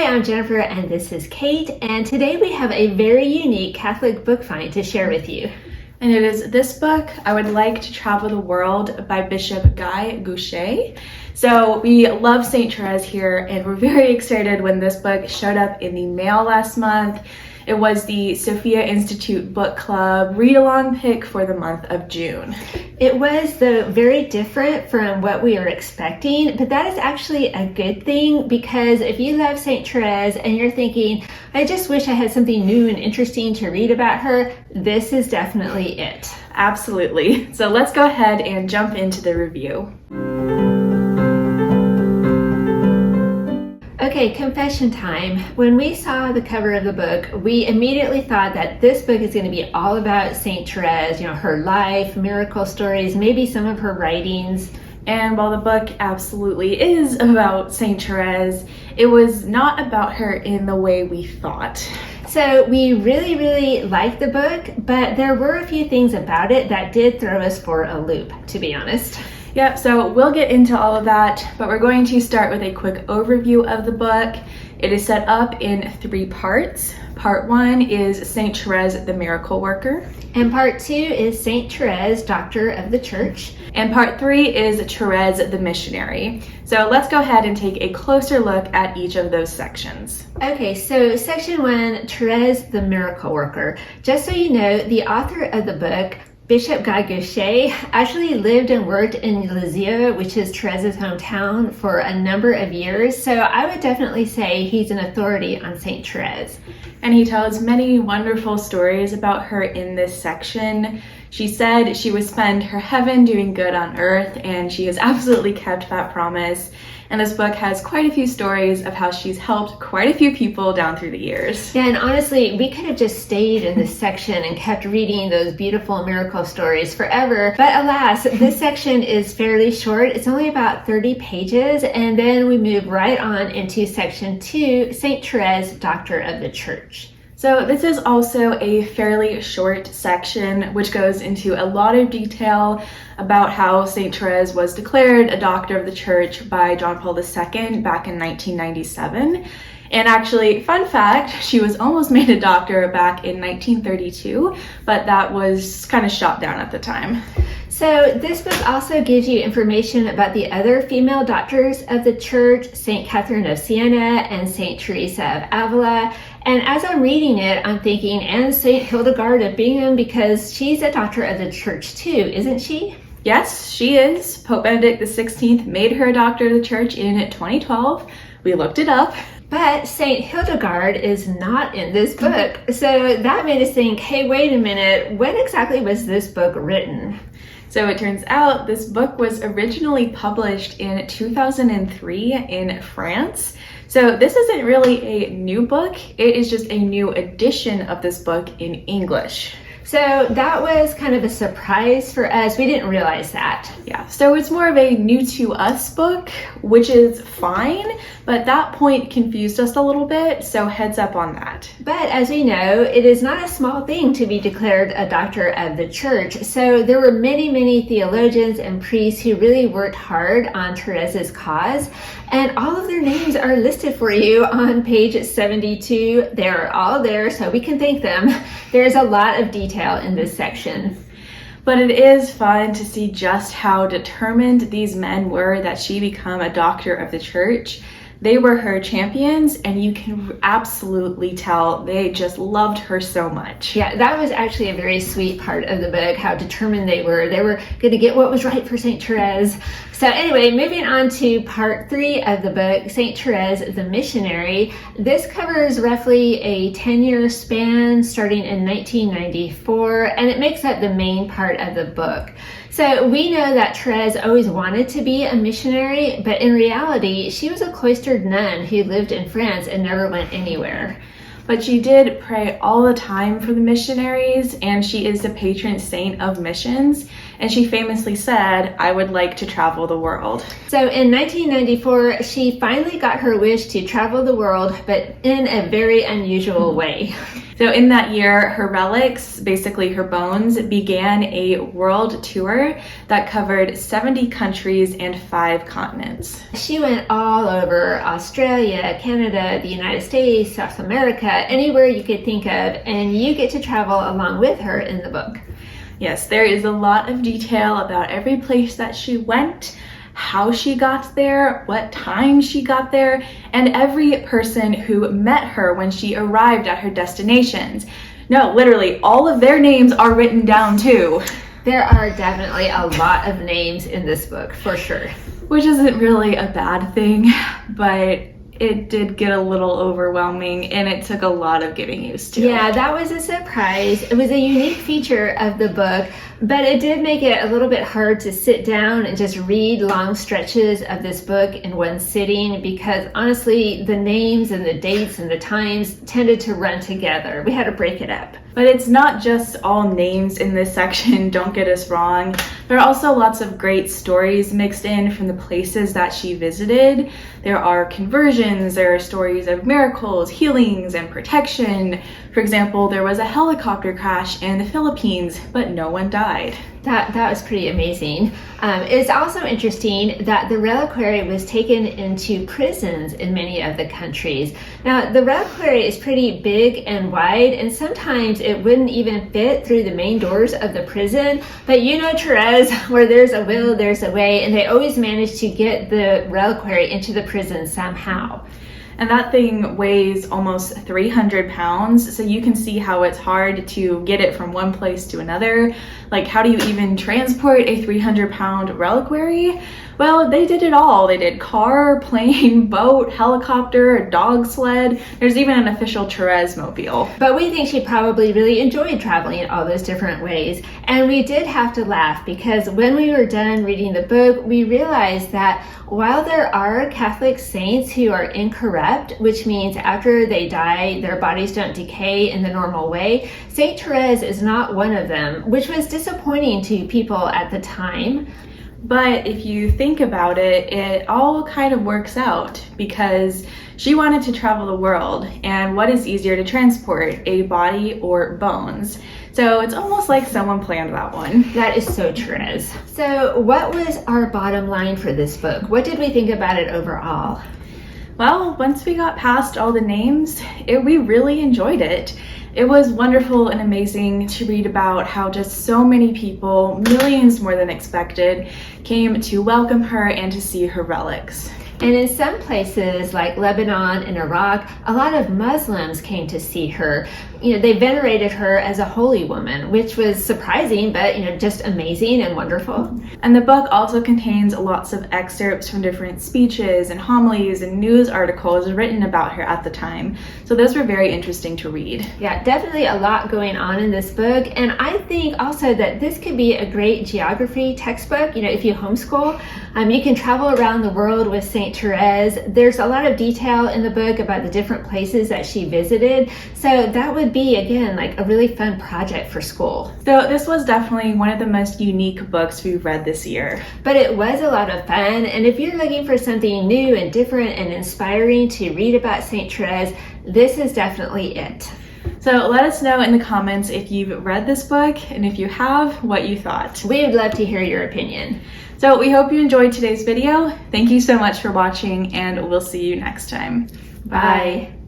Hi, I'm Jennifer and this is Kate, and today we have a very unique Catholic book find to share with you. And it is this book, I Would Like to Travel the World by Bishop Guy Gaucher. So we love St. Therese here, and we're very excited when this book showed up in the mail last month. It was the Sophia Institute Book Club read-along pick for the month of June. It was very different from what we were expecting, but that is actually a good thing, because if you love St. Therese and you're thinking, I just wish I had something new and interesting to read about her, this is definitely it. Absolutely. So let's go ahead and jump into the review. Okay, confession time. When we saw the cover of the book, we immediately thought that this book is going to be all about St. Therese, her life, miracle stories, maybe some of her writings. And while the book absolutely is about St. Therese, it was not about her in the way we thought. So we really liked the book, but there were a few things about it that did throw us for a loop, to be honest. Yep, so we'll get into all of that, but we're going to start with a quick overview of the book. It is set up in 3 parts. Part 1 is St. Therese, the Miracle Worker. And part 2 is St. Therese, Doctor of the Church. And part 3 is Therese, the Missionary. So let's go ahead and take a closer look at each of those sections. Okay, so section 1, Therese, the Miracle Worker. Just so you know, the author of the book, Bishop Guy Gaucher, actually lived and worked in Lisieux, which is Therese's hometown, for a number of years. So I would definitely say he's an authority on St. Therese. And he tells many wonderful stories about her in this section. She said she would spend her heaven doing good on earth, and she has absolutely kept that promise. And this book has quite a few stories of how she's helped quite a few people down through the years. Yeah, and honestly, we could have just stayed in this section and kept reading those beautiful miracle stories forever. But alas, this section is fairly short. It's only about 30 pages. And then we move right on into section 2, St. Therese, Doctor of the Church. So this is also a fairly short section, which goes into a lot of detail about how St. Therese was declared a doctor of the church by John Paul II back in 1997. And actually, fun fact, she was almost made a doctor back in 1932, but that was kind of shot down at the time. So this book also gives you information about the other female doctors of the church, St. Catherine of Siena and St. Teresa of Avila. And as I'm reading it, I'm thinking, and St. Hildegard of Bingen, because she's a doctor of the church too, isn't she? Yes, she is. Pope Benedict XVI made her a doctor of the church in 2012. We looked it up. But St. Hildegard is not in this book. So that made us think, hey, wait a minute, when exactly was this book written? So it turns out this book was originally published in 2003 in France. So this isn't really a new book, it is just a new edition of this book in English. So that was kind of a surprise for us. We didn't realize that. Yeah, so it's more of a new to us book, which is fine, but that point confused us a little bit, so heads up on that. But as we know, it is not a small thing to be declared a doctor of the church. So there were many theologians and priests who really worked hard on Therese's cause, and all of their names are listed for you on page 72. They're all there, so we can thank them. There's a lot of detail in this section. But it is fun to see just how determined these men were that she become a doctor of the church. They were her champions, and you can absolutely tell they just loved her so much. Yeah, that was actually a very sweet part of the book, how determined they were. They were going to get what was right for St. Therese. So anyway, moving on to part 3 of the book, St. Therese, the Missionary. This covers roughly a 10-year span starting in 1994, and it makes up the main part of the book. So we know that Therese always wanted to be a missionary, but in reality, she was a cloistered nun who lived in France and never went anywhere. But she did pray all the time for the missionaries, and she is the patron saint of missions. and she famously said, "I would like to travel the world." So in 1994, she finally got her wish to travel the world, but in a very unusual way. So in that year, her relics, basically her bones, began a world tour that covered 70 countries and 5 continents. She went all over Australia, Canada, the United States, South America, anywhere you could think of, and you get to travel along with her in the book. Yes, there is a lot of detail about every place that she went, how she got there, what time she got there, and every person who met her when she arrived at her destinations. No, literally, all of their names are written down too. There are definitely a lot of names in this book, for sure. Which isn't really a bad thing, but it did get a little overwhelming and it took a lot of getting used to. Yeah, that was a surprise. It was a unique feature of the book, but it did make it a little bit hard to sit down and just read long stretches of this book in one sitting, because honestly, the names and the dates and the times tended to run together. We had to break it up. But it's not just all names in this section, don't get us wrong. There are also lots of great stories mixed in from the places that she visited. There are conversions, there are stories of miracles, healings, and protection. For example, there was a helicopter crash in the Philippines, but no one died. That was pretty amazing. It's also interesting that the reliquary was taken into prisons in many of the countries. Now, the reliquary is pretty big and wide, and sometimes it wouldn't even fit through the main doors of the prison. But you know, Therese, where there's a will, there's a way, and they always manage to get the reliquary into the prison somehow. And that thing weighs almost 300 pounds, so you can see how it's hard to get it from one place to another. Like, how do you even transport a 300-pound reliquary? Well, they did it all. They did car, plane, boat, helicopter, dog sled. There's even an official Therese mobile. But we think she probably really enjoyed traveling in all those different ways. And we did have to laugh, because when we were done reading the book, we realized that while there are Catholic saints who are incorrupt, which means after they die, their bodies don't decay in the normal way, St. Therese is not one of them, which was disappointing to people at the time. But if you think about it, it all kind of works out, because she wanted to travel the world, and what is easier to transport, a body or bones? So it's almost like someone planned that one. That is so Therese. So what was our bottom line for this book? What did we think about it overall? Well, once we got past all the names, we really enjoyed it. It was wonderful and amazing to read about how just so many people, millions more than expected, came to welcome her and to see her relics. And in some places like Lebanon and Iraq, a lot of Muslims came to see her. You know, they venerated her as a holy woman, which was surprising, but just amazing and wonderful. And the book also contains lots of excerpts from different speeches and homilies and news articles written about her at the time. So those were very interesting to read. Yeah, definitely a lot going on in this book. And I think also that this could be a great geography textbook. If you homeschool, you can travel around the world with St. Therese. There's a lot of detail in the book about the different places that she visited. So that would be, again, like a really fun project for school. So this was definitely one of the most unique books we've read this year. But it was a lot of fun. And if you're looking for something new and different and inspiring to read about St. Therese, this is definitely it. So let us know in the comments if you've read this book, and if you have, what you thought. We would love to hear your opinion. So we hope you enjoyed today's video. Thank you so much for watching, and we'll see you next time. Bye.